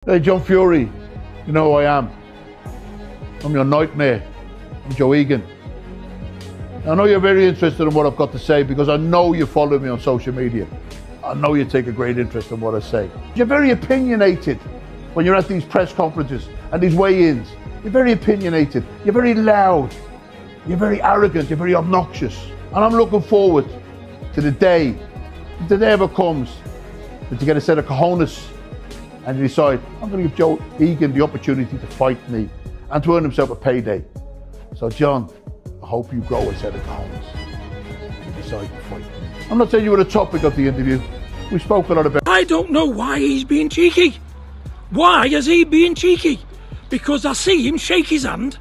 Hey, John Fury, you know who I am. I'm your nightmare. I'm Joe Egan. I know you're very interested in what I've got to say because I know you follow me on social media. I know you take a great interest in what I say. You're very opinionated when you're at these press conferences and these weigh-ins. You're very opinionated. You're very loud. You're very arrogant. You're very obnoxious. And I'm looking forward to the day, if the day ever comes, that you get a set of cojones and you decide, I'm going to give Joe Egan the opportunity to fight me and to earn himself a payday. So, John, I hope you grow a set of cojones and decide to fight me. I'm not saying you were the topic of the interview. We spoke a lot about... I don't know why he's being cheeky. Why is he being cheeky? Because I see him shake his hand.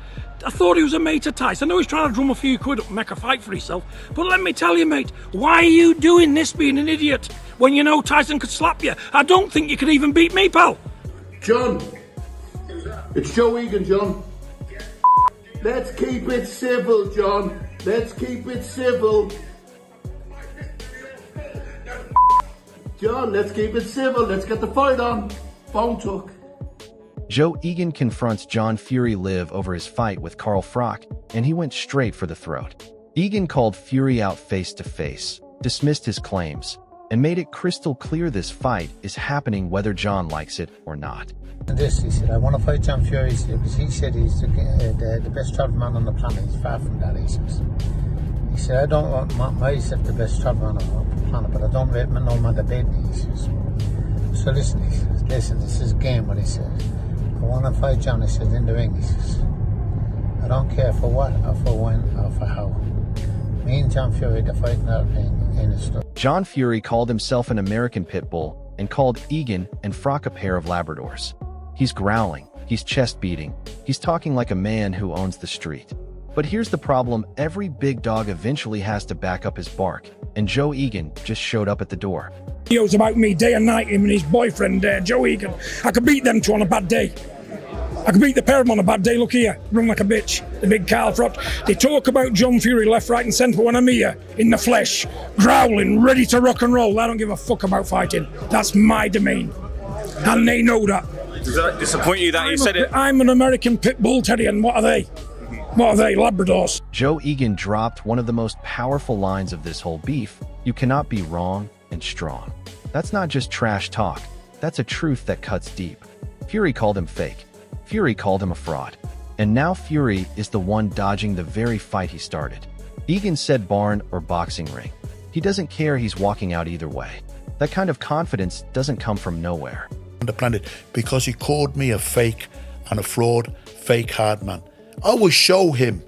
I thought he was a mate of Tyson. I know he's trying to drum a few quid up and make a fight for himself. But let me tell you, mate, why are you doing this being an idiot when you know Tyson could slap you? I don't think you could even beat me, pal. John, it's Joe Egan, John. Let's keep it civil, John. Let's keep it civil. John, let's keep it civil. Let's get the fight on. Phone talk. Joe Egan confronts John Fury live over his fight with Carl Froch, and he went straight for the throat. Egan called Fury out face to face, dismissed his claims, and made it crystal clear this fight is happening whether John likes it or not. He said, I want to fight John Fury because he said he's the best travel man on the planet. He's far from that, he says. He said, I don't want myself the best travel man on the planet, but I don't rate no man the bed, he says. So listen, he says, listen, this is a game, what he says. I want to fight John, he says, in the ring, he says. I don't care for what, or for when, or for how. Me and John Fury, the fight in that ring, in the story. John Fury called himself an American pit bull and called Egan and Froch a pair of Labradors. He's growling, he's chest beating, he's talking like a man who owns the street. But here's the problem, every big dog eventually has to back up his bark, and Joe Egan just showed up at the door. Videos about me day and night, him and his boyfriend, Joe Egan. I could beat them two on a bad day. I could beat the pair of them on a bad day. Look here, run like a bitch. The big Carl Froch. They talk about John Fury left, right and centre when I'm here, in the flesh, growling, ready to rock and roll. I don't give a fuck about fighting. That's my domain. And they know that. Does that disappoint you that you said it? I'm an American pit bull terrier, and what are they? What are they? Labradors. Joe Egan dropped one of the most powerful lines of this whole beef. You cannot be wrong and strong. That's not just trash talk. That's a truth that cuts deep. Fury called him fake. Fury called him a fraud. And now Fury is the one dodging the very fight he started. Egan said barn or boxing ring. He doesn't care, he's walking out either way. That kind of confidence doesn't come from nowhere. On the planet, because he called me a fake and a fraud, fake hard man. I will show him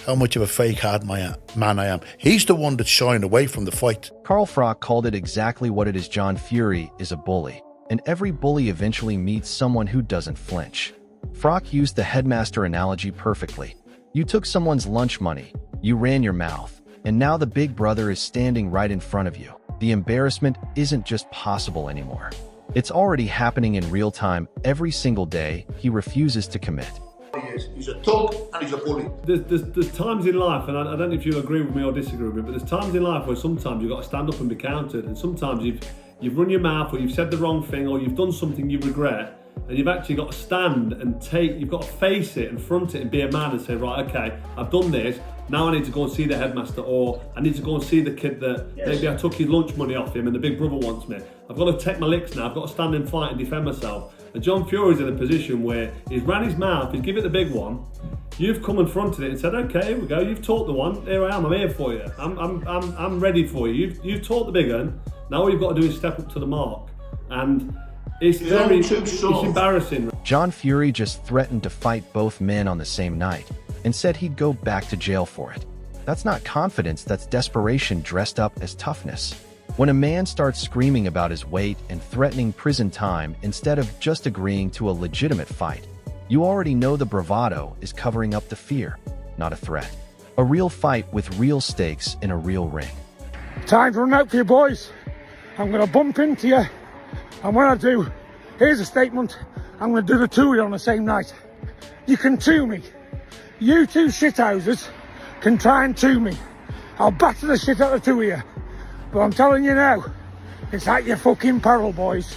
how much of a fake hard man I am. He's the one that's shying away from the fight. Carl Froch called it exactly what it is. John Fury is a bully, and every bully eventually meets someone who doesn't flinch. Froch used the headmaster analogy perfectly. You took someone's lunch money, you ran your mouth, and now the big brother is standing right in front of you. The embarrassment isn't just possible anymore. It's already happening in real time every single day. He refuses to commit. He's a thug and he's a bully. There's times in life, and I don't know if you'll agree with me or disagree with me, but there's times in life where sometimes you've got to stand up and be countered, and sometimes you've run your mouth, or you've said the wrong thing, or you've done something you regret, and you've actually got to stand and you've got to face it and front it and be a man and say, right, okay, I've done this, now I need to go and see the headmaster, or I need to go and see the kid that maybe I took his lunch money off him and the big brother wants me. I've got to take my licks now, I've got to stand and fight and defend myself. And John Fury's in a position where he's ran his mouth, he's given it the big one, you've come and fronted it and said, okay, here we go, you've taught the one, here I am, I'm here for you, I'm ready for you, you've taught the big one, now all you've got to do is step up to the mark. And it's embarrassing. John Fury just threatened to fight both men on the same night and said he'd go back to jail for it. That's not confidence, that's desperation dressed up as toughness. When a man starts screaming about his weight and threatening prison time instead of just agreeing to a legitimate fight, you already know the bravado is covering up the fear, not a threat. A real fight with real stakes in a real ring. Time to run out for you, boys. I'm going to bump into you. And when I do, here's a statement. I'm going to do the two of you on the same night. You can two me. You two shithouses can try and two me. I'll batter the shit out of the two of you. But I'm telling you now, it's at your fucking peril, boys.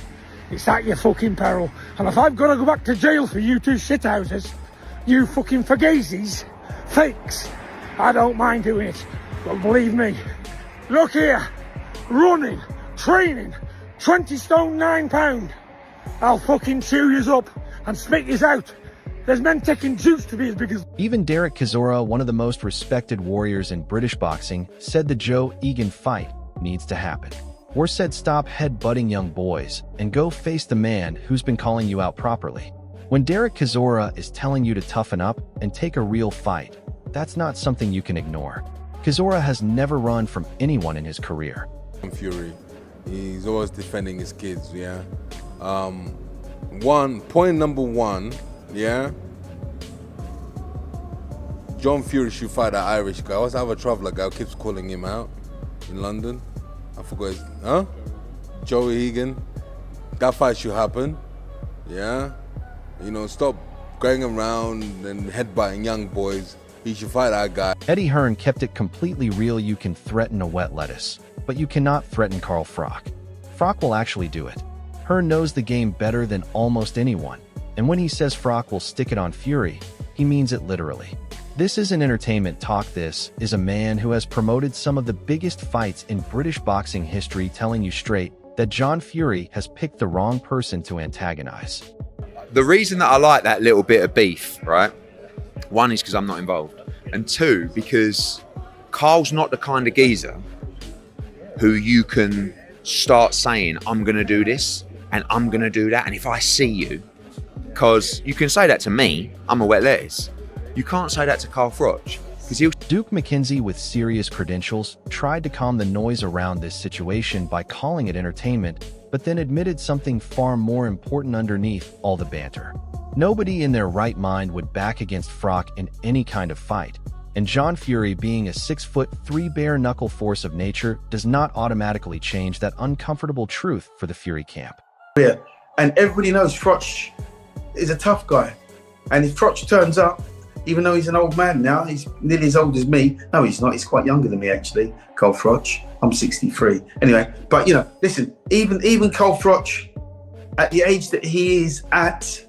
it's at your fucking peril. And if I've got to go back to jail for you two shithouses, you fucking fugazis, fakes, I don't mind doing it. But believe me, look here, running, training, 20 stone 9 pound. I'll fucking chew yous up and spit yous out. There's men taking juice to be as big as... Even Derek Chisora, one of the most respected warriors in British boxing, said the Joe Egan fight needs to happen. Or said stop head-butting young boys and go face the man who's been calling you out properly. When Derek Chisora is telling you to toughen up and take a real fight, that's not something you can ignore. Chisora has never run from anyone in his career. Fury, he's always defending his kids, yeah? Point number one, yeah? John Fury should fight that Irish guy. What's the other traveller guy who keeps calling him out in London? I forgot his, Joey Egan. That fight should happen, yeah? You know, stop going around and headbutting young boys. He should fight that guy. Eddie Hearn kept it completely real. You can threaten a wet lettuce, but you cannot threaten Carl Froch. Froch will actually do it. Hearn knows the game better than almost anyone, and when he says Froch will stick it on Fury, he means it literally. This isn't entertainment talk. This is a man who has promoted some of the biggest fights in British boxing history, telling you straight that John Fury has picked the wrong person to antagonize. The reason that I like that little bit of beef, right? One is because I'm not involved. And two, because Carl's not the kind of geezer who you can start saying, I'm going to do this and I'm going to do that. And if I see you, because you can say that to me, I'm a wet lettuce. You can't say that to Carl Froch. Duke McKenzie, with serious credentials, tried to calm the noise around this situation by calling it entertainment, but then admitted something far more important underneath all the banter. Nobody in their right mind would back against Froch in any kind of fight, and John Fury, being a 6'3" bare-knuckle force of nature, does not automatically change that uncomfortable truth for the Fury camp. Yeah, and everybody knows Froch is a tough guy, and if Froch turns up, even though he's an old man now, he's nearly as old as me. No, he's not. He's quite younger than me, actually, Carl Froch. I'm 63. Anyway, but, you know, listen, even Carl Froch, at the age that he is at,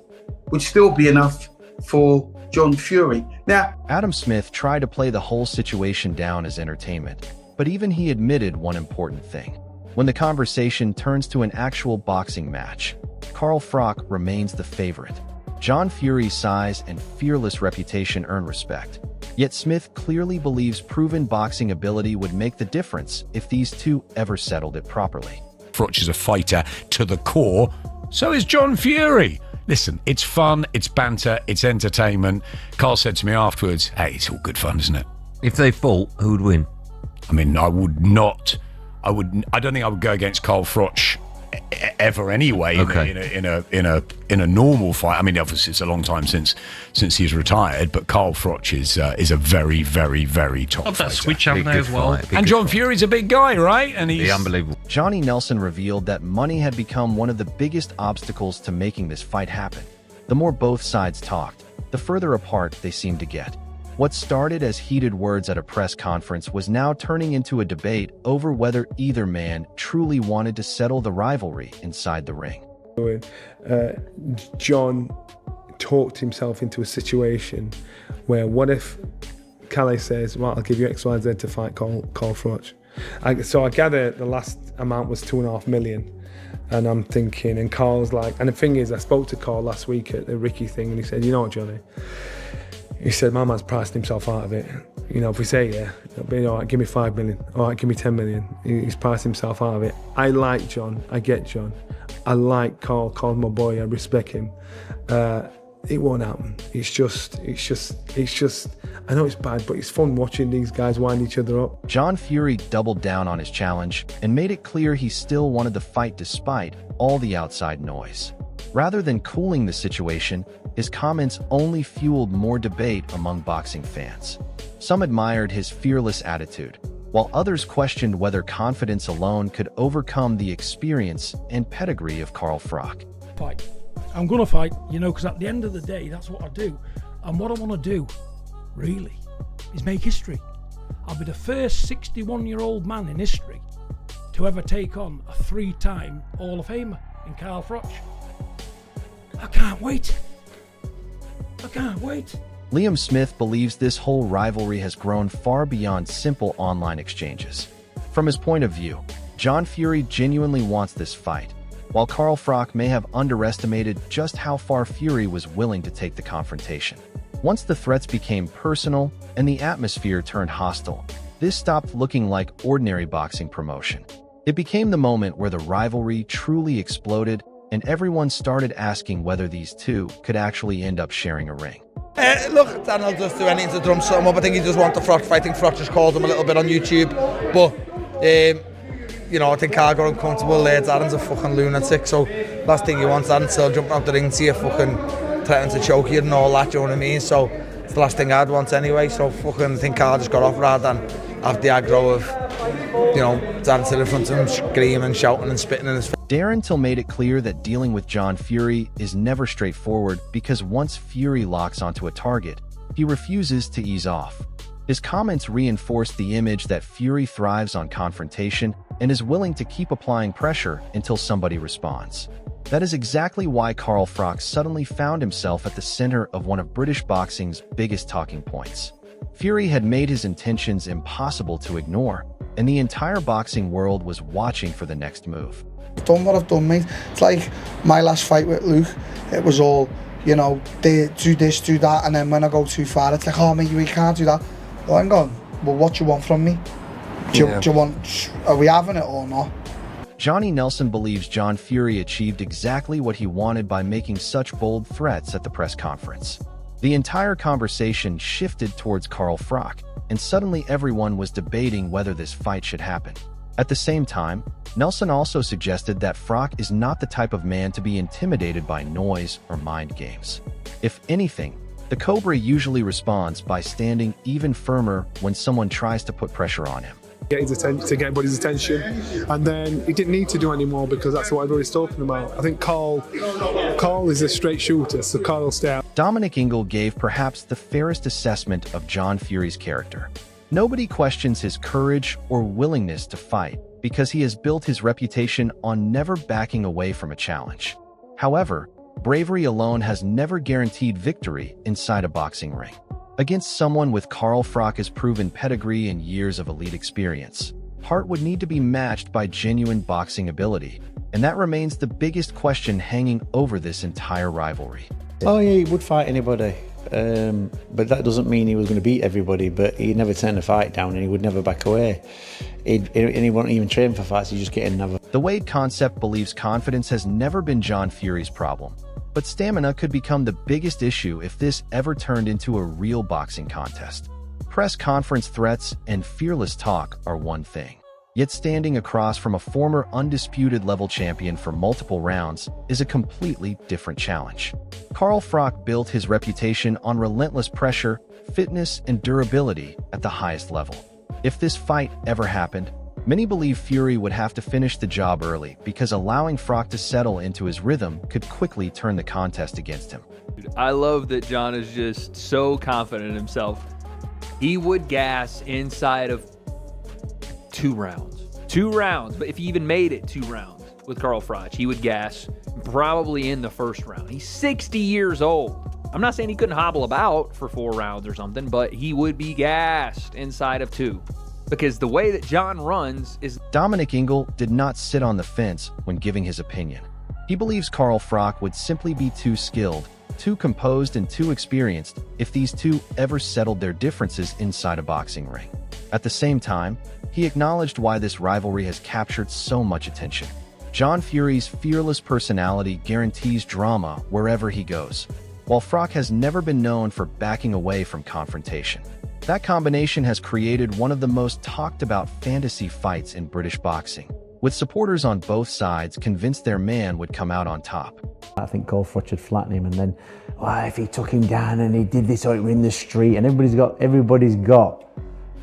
would still be enough for John Fury. Now, Adam Smith tried to play the whole situation down as entertainment, but even he admitted one important thing. When the conversation turns to an actual boxing match, Carl Froch remains the favorite. John Fury's size and fearless reputation earn respect. Yet Smith clearly believes proven boxing ability would make the difference if these two ever settled it properly. Froch is a fighter to the core, so is John Fury. Listen, it's fun, it's banter, it's entertainment. Carl said to me afterwards, hey, it's all good fun, isn't it? If they fought, who would win? I mean, I don't think I would go against Carl Froch ever anyway. Okay. in a normal fight. I mean, obviously it's a long time since he's retired, but Carl Froch is a very, very, very top fighter. That switch up there as well. And John Fury's a big guy, right? And he's unbelievable. Johnny Nelson revealed that money had become one of the biggest obstacles to making this fight happen. The more both sides talked, the further apart they seemed to get. What started as heated words at a press conference was now turning into a debate over whether either man truly wanted to settle the rivalry inside the ring. John talked himself into a situation where, what if Calais says, well, I'll give you X, Y, Z to fight Carl Froch. So I gather the last amount was 2.5 million. And I'm thinking, and Carl's like, and the thing is, I spoke to Carl last week at the Ricky thing, and he said, you know what, Johnny? He said, my man's priced himself out of it. You know, if we say, yeah, it'll be all right, give me 5 million. All right, give me 10 million. He's priced himself out of it. I like John. I get John. I like Carl. Carl's my boy. I respect him. It won't happen. It's just, I know it's bad, but it's fun watching these guys wind each other up. John Fury doubled down on his challenge and made it clear he still wanted the fight despite all the outside noise. Rather than cooling the situation, his comments only fueled more debate among boxing fans. Some admired his fearless attitude, while others questioned whether confidence alone could overcome the experience and pedigree of Carl Froch. Fight. I'm going to fight, you know, because at the end of the day, that's what I do. And what I want to do, really, is make history. I'll be the first 61-year-old man in history to ever take on a 3-time Hall of Famer. in Carl Froch. I can't wait. I can't wait. Liam Smith believes this whole rivalry has grown far beyond simple online exchanges. From his point of view, John Fury genuinely wants this fight, while Carl Froch may have underestimated just how far Fury was willing to take the confrontation. Once the threats became personal and the atmosphere turned hostile, this stopped looking like ordinary boxing promotion. It became the moment where the rivalry truly exploded and everyone started asking whether these two could actually end up sharing a ring. Look, Dan will just do anything to drum something up. I think he just wants the Froch fight. I think Froch just called him a little bit on YouTube. But, you know, I think Carl got uncomfortable. Darren's a fucking lunatic. So last thing he wants, Darren still jumping out the ring to you, fucking threatening to choke you and all that, you know what I mean? So it's the last thing I'd want anyway. So fucking I think Carl just got off rather than have the aggro of, you know, Darren sitting in front of him screaming, shouting and spitting in his face. Darren Till made it clear that dealing with John Fury is never straightforward because once Fury locks onto a target, he refuses to ease off. His comments reinforced the image that Fury thrives on confrontation and is willing to keep applying pressure until somebody responds. That is exactly why Carl Froch suddenly found himself at the center of one of British boxing's biggest talking points. Fury had made his intentions impossible to ignore, and the entire boxing world was watching for the next move. I've done what I've done, mate. It's like my last fight with Luke. It was all, you know, do this, do that, and then when I go too far, it's like, oh, mate, we can't do that. Well, I'm going, well, what do you want from me? Do you want, are we having it or not? Johnny Nelson believes John Fury achieved exactly what he wanted by making such bold threats at the press conference. The entire conversation shifted towards Carl Froch, and suddenly everyone was debating whether this fight should happen. At the same time, Nelson also suggested that Froch is not the type of man to be intimidated by noise or mind games. If anything, the Cobra usually responds by standing even firmer when someone tries to put pressure on him. Get his attention, to get everybody's attention, and then he didn't need to do any more because that's what everybody's talking about. I think Carl is a straight shooter, so Carl will stay out. Dominic Ingle gave perhaps the fairest assessment of John Fury's character. Nobody questions his courage or willingness to fight because he has built his reputation on never backing away from a challenge. However, bravery alone has never guaranteed victory inside a boxing ring. Against someone with Carl Froch's proven pedigree and years of elite experience, heart would need to be matched by genuine boxing ability, and that remains the biggest question hanging over this entire rivalry. Oh yeah, he would fight anybody, but that doesn't mean he was going to beat everybody, but he'd never turn the fight down and he would never back away. And he wouldn't even train for fights, he'd just get another. The Wade Concept believes confidence has never been John Fury's problem, but stamina could become the biggest issue if this ever turned into a real boxing contest. Press conference threats and fearless talk are one thing. Yet standing across from a former undisputed level champion for multiple rounds is a completely different challenge. Carl Froch built his reputation on relentless pressure, fitness, and durability at the highest level. If this fight ever happened, many believe Fury would have to finish the job early because allowing Froch to settle into his rhythm could quickly turn the contest against him. I love that John is just so confident in himself. He would gas inside of 2 rounds. 2 rounds, but if he even made it 2 rounds with Carl Froch, he would gas probably in the first round. He's 60 years old. I'm not saying he couldn't hobble about for 4 rounds or something, but he would be gassed inside of 2. Because the way that John runs is... Dominic Ingle did not sit on the fence when giving his opinion. He believes Carl Froch would simply be too skilled, too composed, and too experienced if these two ever settled their differences inside a boxing ring. At the same time, he acknowledged why this rivalry has captured so much attention. John Fury's fearless personality guarantees drama wherever he goes, while Froch has never been known for backing away from confrontation. That combination has created one of the most talked about fantasy fights in British boxing, with supporters on both sides convinced their man would come out on top. I think Carl Froch would flatten him, and then, if he took him down and he did this or in the street, and everybody's got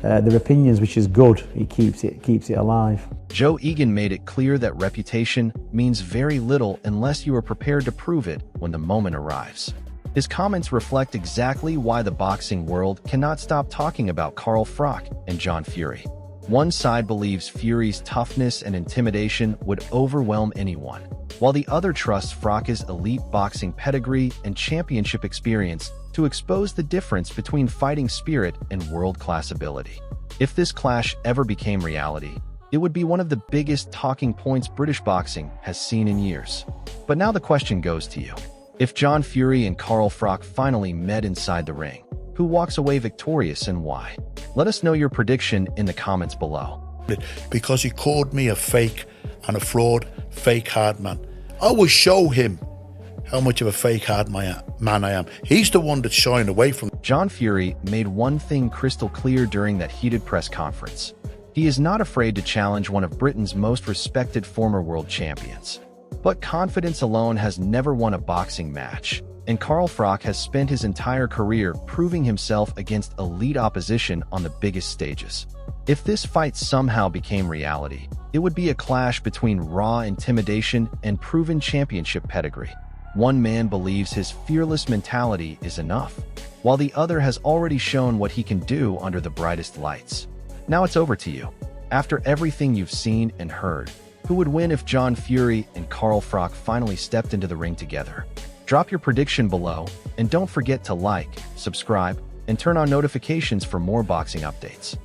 their opinions, which is good. He keeps it alive. Joe Egan made it clear that reputation means very little unless you are prepared to prove it when the moment arrives. His comments reflect exactly why the boxing world cannot stop talking about Carl Froch and John Fury. One side believes Fury's toughness and intimidation would overwhelm anyone, while the other trusts Froch's elite boxing pedigree and championship experience to expose the difference between fighting spirit and world-class ability. If this clash ever became reality, it would be one of the biggest talking points British boxing has seen in years. But now the question goes to you. If John Fury and Carl Froch finally met inside the ring, who walks away victorious and why? Let us know your prediction in the comments below. Because he called me a fake and a fraud, fake hard man. I will show him how much of a fake hard man I am. He's the one that's shying away from. John Fury made one thing crystal clear during that heated press conference. He is not afraid to challenge one of Britain's most respected former world champions. But confidence alone has never won a boxing match, and Carl Froch has spent his entire career proving himself against elite opposition on the biggest stages. If this fight somehow became reality, it would be a clash between raw intimidation and proven championship pedigree. One man believes his fearless mentality is enough, while the other has already shown what he can do under the brightest lights. Now it's over to you. After everything you've seen and heard, who would win if John Fury and Carl Froch finally stepped into the ring together? Drop your prediction below, and don't forget to like, subscribe, and turn on notifications for more boxing updates.